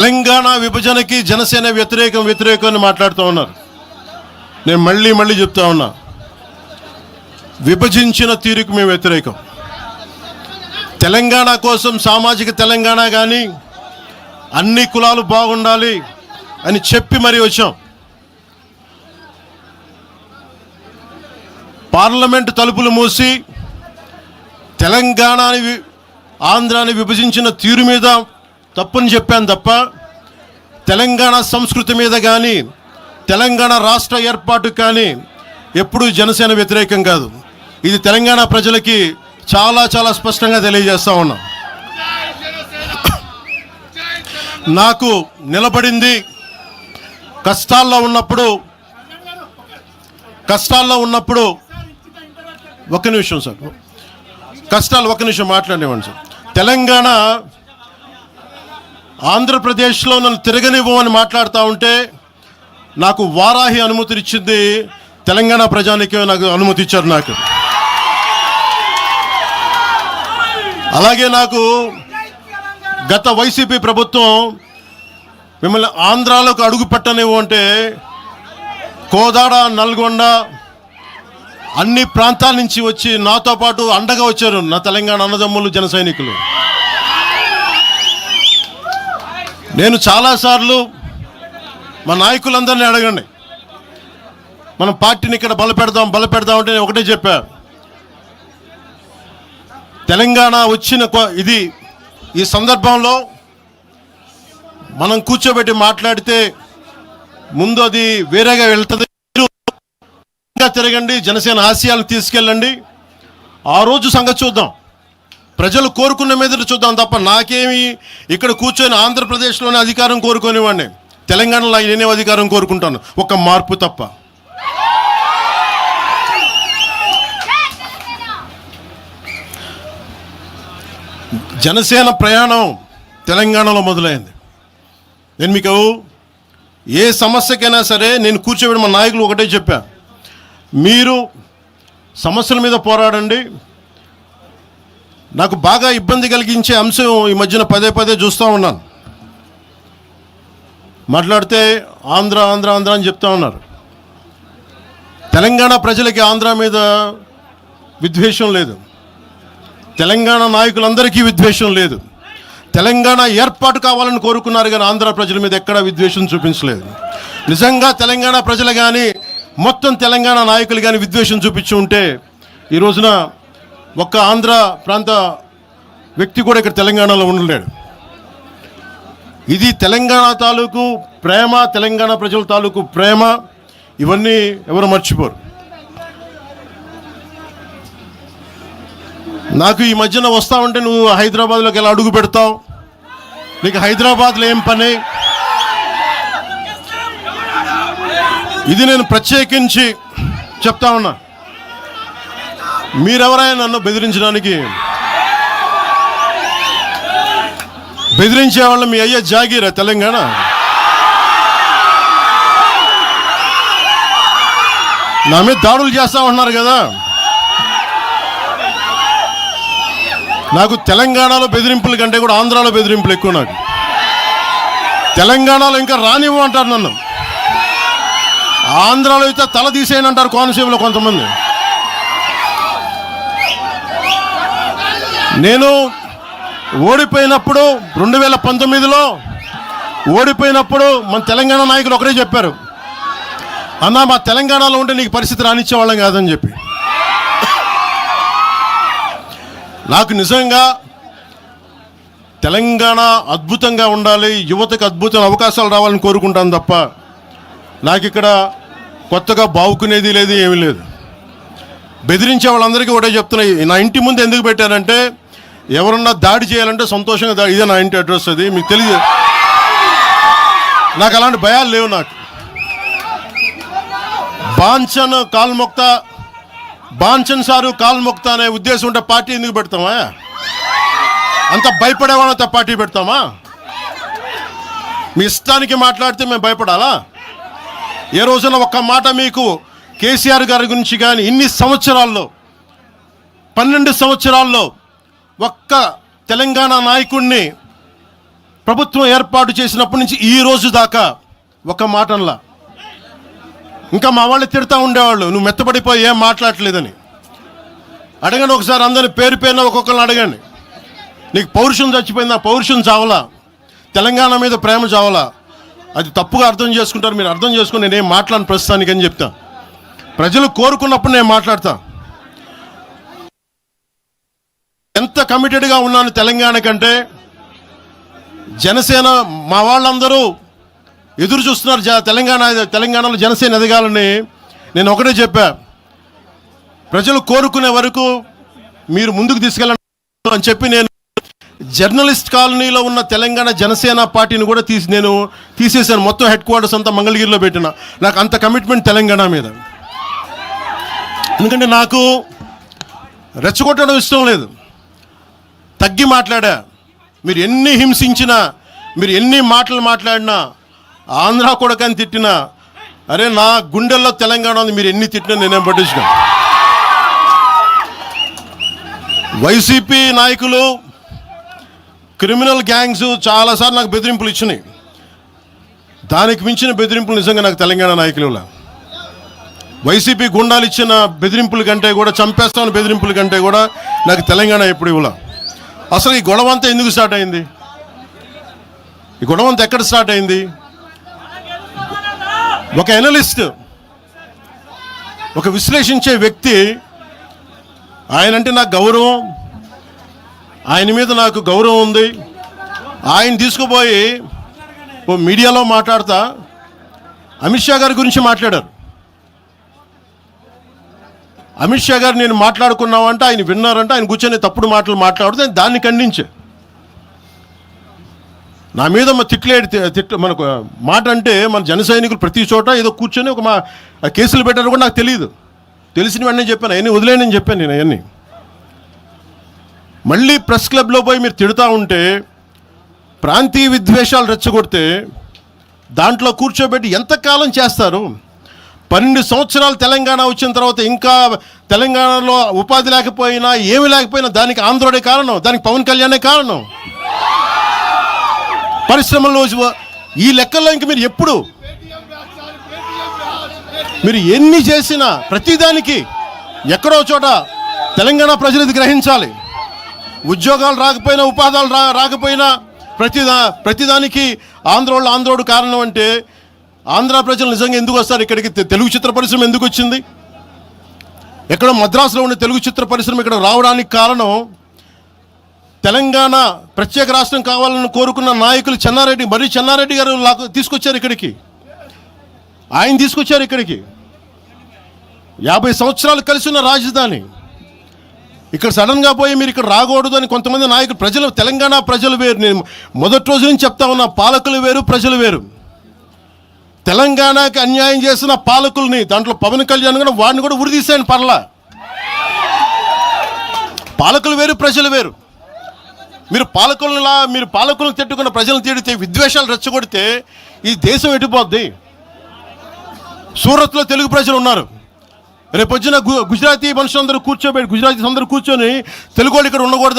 తెలంగాణ విభజనకి జనసేన వ్యతిరేకం అని మాట్లాడుతూ ఉన్నారు. నేను మళ్ళీ చెప్తా ఉన్నా, విభజించిన తీరుకు మేము వ్యతిరేకం. తెలంగాణ కోసం సామాజిక తెలంగాణ కానీ అన్ని కులాలు బాగుండాలి అని చెప్పి మరీ వచ్చాం. పార్లమెంటు తలుపులు మూసి తెలంగాణని ఆంధ్రాని విభజించిన తీరు మీద తప్పుని చెప్పాను తప్ప తెలంగాణ సంస్కృతి మీద కానీ తెలంగాణ రాష్ట్ర ఏర్పాటు కానీ ఎప్పుడూ జనసేన వ్యతిరేకం కాదు. ఇది తెలంగాణ ప్రజలకి చాలా స్పష్టంగా తెలియజేస్తా ఉన్నాం. నాకు నిలబడింది కష్టాల్లో ఉన్నప్పుడు ఒక్క నిమిషం సార్, ఒక్క నిమిషం మాట్లాడేవాడిని సార్. తెలంగాణ ఆంధ్రప్రదేశ్లో నన్ను తిరగనివ్వమని మాట్లాడుతూ ఉంటే నాకు వారాహి అనుమతినిచ్చింది తెలంగాణ ప్రజానికే నాకు అనుమతి ఇచ్చారు. నాకు అలాగే నాకు గత వైసీపీ ప్రభుత్వం మిమ్మల్ని ఆంధ్రాలోకి అడుగు పెట్టనివ్వంటే కోదాడ, నల్గొండ అన్ని ప్రాంతాల నుంచి వచ్చి నాతో పాటు అండగా వచ్చారు నా తెలంగాణ అన్నదమ్ములు, జన సైనికులు. నేను చాలాసార్లు మా నాయకులందరినీ అడగండి, మనం పార్టీని ఇక్కడ బలపెడదాం అంటే నేను ఒకటే చెప్పా, తెలంగాణ వచ్చిన ఈ సందర్భంలో మనం కూర్చోబెట్టి మాట్లాడితే ముందు అది వేరేగా వెళ్తుంది. తిరగండి, జనసేన ఆశయాలను తీసుకెళ్ళండి, ఆ రోజు సంగతి చూద్దాం, ప్రజలు కోరుకున్న మీద చూద్దాం తప్ప నాకేమి ఇక్కడ కూర్చొని ఆంధ్రప్రదేశ్లోనే అధికారం కోరుకునేవాడిని, తెలంగాణలో నేనే అధికారం కోరుకుంటాను, ఒక మార్పు తప్ప. జనసేన ప్రయాణం తెలంగాణలో మొదలైంది. నేను మీకు ఏ సమస్యకైనా సరే నేను కూర్చోబెట్టి మా నాయకులు ఒకటే చెప్పా, మీరు సమస్యల మీద పోరాడండి. నాకు బాగా ఇబ్బంది కలిగించే అంశం ఈ మధ్యన పదే చూస్తూ ఉన్నాను. మాట్లాడితే ఆంధ్ర అని చెప్తా ఉన్నారు. తెలంగాణ ప్రజలకి ఆంధ్ర మీద విద్వేషం లేదు, తెలంగాణ నాయకులందరికీ విద్వేషం లేదు. తెలంగాణ ఏర్పాటు కావాలని కోరుకున్నారు కానీ ఆంధ్ర ప్రజల మీద ఎక్కడా విద్వేషం చూపించలేదు. నిజంగా తెలంగాణ ప్రజలు కానీ మొత్తం తెలంగాణ నాయకులు కానీ విద్వేషం చూపించి ఉంటే ఈ రోజున ఒక్క ఆంధ్ర ప్రాంత వ్యక్తి కూడా ఇక్కడ తెలంగాణలో ఉండలేడు. ఇది తెలంగాణ తాలూకు ప్రేమ, తెలంగాణ ప్రజల తాలూకు ప్రేమ, ఇవన్నీ ఎవరు మర్చిపోరు. నాకు ఈ మధ్యన వస్తా ఉంటే నువ్వు హైదరాబాద్లోకి ఎలా అడుగు పెడతావు, నీకు హైదరాబాద్లో ఏం పని, ఇది నేను ప్రత్యేకించి చెప్తా ఉన్నా. మీరెవరైనా నన్ను బెదిరించే వాళ్ళ మీ అయ్యే జాగీరా తెలంగాణ. నా మీద దాడులు చేస్తా ఉన్నారు కదా, నాకు తెలంగాణలో బెదిరింపుల కంటే కూడా ఆంధ్రాలో బెదిరింపులు ఎక్కువ. నాకు తెలంగాణలో ఇంకా రానివ్వమంటారు నన్ను, ఆంధ్రాలో అయితే తల తీసేయనంటారు కోనసీమలో కొంతమంది. నేను ఓడిపోయినప్పుడు 2019లో ఓడిపోయినప్పుడు మన తెలంగాణ నాయకులు ఒకరే చెప్పారు, అన్నా మా తెలంగాణలో ఉంటే నీకు పరిస్థితి రానిచ్చేవాళ్ళం కాదని చెప్పి. నాకు నిజంగా తెలంగాణ అద్భుతంగా ఉండాలి, యువతకు అద్భుతమైన అవకాశాలు రావాలని కోరుకుంటాను తప్ప నాకు ఇక్కడ కొత్తగా బావుకునేది లేదు, ఏమీ లేదు. బెదిరించే వాళ్ళందరికీ ఒకటే చెప్తున్నాయి, నా ఇంటి ముందు ఎందుకు పెట్టారంటే ఎవరన్నా దాడి చేయాలంటే సంతోషంగా ఇదే నా ఇంటి అడ్రస్, అది మీకు తెలియదు. నాకు అలాంటి భయాలు లేవు. నాకు బాంచన్ సారు కాల్మొక్తా అనే ఉద్దేశం ఉంటే పార్టీ ఎందుకు పెడతామా? అంత భయపడేవాళ్ళంతా పార్టీ పెడతామా? మీ ఇష్టానికి మాట్లాడితే మేము భయపడాలా? ఏ రోజున ఒక్క మాట మీకు కేసీఆర్ గారి గురించి కానీ ఇన్ని సంవత్సరాల్లో 12 సంవత్సరాల్లో ఒక్క తెలంగాణ నాయకుడిని ప్రభుత్వం ఏర్పాటు చేసినప్పటి నుంచి ఈ రోజు దాకా ఒక మాటంలా. ఇంకా మా వాళ్ళు తిడతా ఉండేవాళ్ళు, నువ్వు మెత్తబడిపోయి ఏం మాట్లాడలేదని. అడగండి ఒకసారి, అందరిని పేరు పేరున ఒక్కొక్కరిని అడగండి. నీకు పౌరుషం చచ్చిపోయిందా? పౌరుషం చావలా, తెలంగాణ మీద ప్రేమ చావలా. అది తప్పుగా అర్థం చేసుకుంటారు. మీరు అర్థం చేసుకుని నేనేం మాట్లాడను ప్రస్తుతానికి అని చెప్తా. ప్రజలు కోరుకున్నప్పుడు నేను మాట్లాడతా. ఎంత కమిటెడ్గా ఉన్నాను తెలంగాణ కంటే, జనసేన మా వాళ్ళందరూ ఎదురు చూస్తున్నారు తెలంగాణలో జనసేన ఎదగాలని. నేను ఒకటే చెప్పా, ప్రజలు కోరుకునే వరకు మీరు ముందుకు తీసుకెళ్ళండి అని చెప్పి నేను జర్నలిస్ట్ కాలనీలో ఉన్న తెలంగాణ జనసేన పార్టీని కూడా నేను తీసేశాను. మొత్తం హెడ్ క్వార్టర్స్ అంతా మంగళగిరిలో పెట్టిన. నాకు అంత కమిట్మెంట్ తెలంగాణ మీద. ఎందుకంటే నాకు రెచ్చగొట్టడం ఇష్టం లేదు. తగ్గి మాట్లాడా. మీరు ఎన్ని హింసించినా, మీరు ఎన్ని మాటలు మాట్లాడినా, ఆంధ్ర కొడకని తిట్టినా, అరే నా గుండెల్లో తెలంగాణ ఉంది, మీరు ఎన్ని తిట్టినా నేనేం పట్టించుకో. వైసీపీ నాయకులు, క్రిమినల్ గ్యాంగ్స్ చాలాసార్లు నాకు బెదిరింపులు ఇచ్చినాయి. దానికి మించిన బెదిరింపులు నిజంగా నాకు తెలంగాణ నాయకులు. వైసీపీ గుండాలు ఇచ్చిన బెదిరింపుల కంటే కూడా, చంపేస్తామని బెదిరింపుల కంటే కూడా నాకు తెలంగాణ ఎప్పుడు ఇవ్వలే. అసలు ఈ గొడవ అంతా ఎందుకు స్టార్ట్ అయింది? ఈ గొడవ అంతా ఎక్కడ స్టార్ట్ అయింది? ఒక ఎనలిస్ట్, ఒక విశ్లేషించే వ్యక్తి, ఆయనంటే నాకు గౌరవం, ఆయన మీద నాకు గౌరవం ఉంది. ఆయన తీసుకుపోయి ఓ మీడియాలో మాట్లాడతా అమిత్ షా గారి గురించి మాట్లాడారు. అమిత్ షా గారు నేను మాట్లాడుకున్నామంటే ఆయన విన్నారంటే, ఆయన కూర్చొని తప్పుడు మాటలు మాట్లాడితే దాన్ని ఖండించే. నా మీద మనకు మాట అంటే మన జన సైనికులు ప్రతి చోట ఏదో కూర్చొని ఒక కేసులు పెట్టారు కూడా నాకు తెలియదు. తెలిసిన వెంటనే చెప్పాను, అవన్నీ వదిలేనని చెప్పాను నేను. అవన్నీ మళ్ళీ ప్రెస్ క్లబ్లో పోయి మీరు తిడుతూ ఉంటే, ప్రాంతీయ విద్వేషాలు రెచ్చగొడితే దాంట్లో కూర్చోబెట్టి ఎంతకాలం చేస్తారు? 12 సంవత్సరాలు తెలంగాణ వచ్చిన తర్వాత ఇంకా తెలంగాణలో ఉపాధి లేకపోయినా, ఏమి లేకపోయినా దానికి ఆంధ్రుడే కారణం, దానికి పవన్ కళ్యాణే కారణం. పరిశ్రమల్లో ఈ లెక్కల్లో ఇంక మీరు ఎప్పుడు మీరు ఎన్ని చేసినా ప్రతిదానికి ఎక్కడో చోట తెలంగాణ ప్రజలు ఇది గ్రహించాలి. ఉద్యోగాలు రాకపోయినా, ఉపాధాలు రాకపోయినా ప్రతిదానికి ఆంధ్రోడు కారణం అంటే, ఆంధ్ర ప్రజలు నిజంగా ఎందుకు వస్తారు ఇక్కడికి? తెలుగు చిత్ర పరిశ్రమ ఎందుకు వచ్చింది? ఎక్కడో మద్రాసులో ఉండే తెలుగు చిత్ర పరిశ్రమ ఇక్కడ రావడానికి కారణం తెలంగాణ ప్రత్యేక రాష్ట్రం కావాలని కోరుకున్న నాయకులు చెన్నారెడ్డి గారు తీసుకొచ్చారు ఇక్కడికి. ఆయన తీసుకొచ్చారు ఇక్కడికి. 50 సంవత్సరాలు కలిసి ఉన్న రాజధాని ఇక్కడ సడన్గా పోయి మీరు ఇక్కడ రాకూడదు అని కొంతమంది నాయకులు, తెలంగాణ ప్రజలు వేరు. నేను మొదటి రోజు నుంచి చెప్తా ఉన్నా, పాలకులు వేరు, ప్రజలు వేరు. తెలంగాణకి అన్యాయం చేసిన పాలకుల్ని, దాంట్లో పవన్ కళ్యాణ్ కూడా, వాడిని కూడా ఉరిదీసాను పర్లా. పాలకులు వేరు, ప్రజలు వేరు. మీరు పాలకులను తిట్టుకున్న ప్రజలను తిడితే, విద్వేషాలు రెచ్చగొడితే ఈ దేశం ఎటుపోద్ది? సూరత్లో తెలుగు ప్రజలు ఉన్నారు. రేపు వచ్చిన గుజరాతీ మనుషులందరూ గుజరాతీస్ అందరూ కూర్చొని తెలుగు వాళ్ళు ఇక్కడ ఉండకూడదు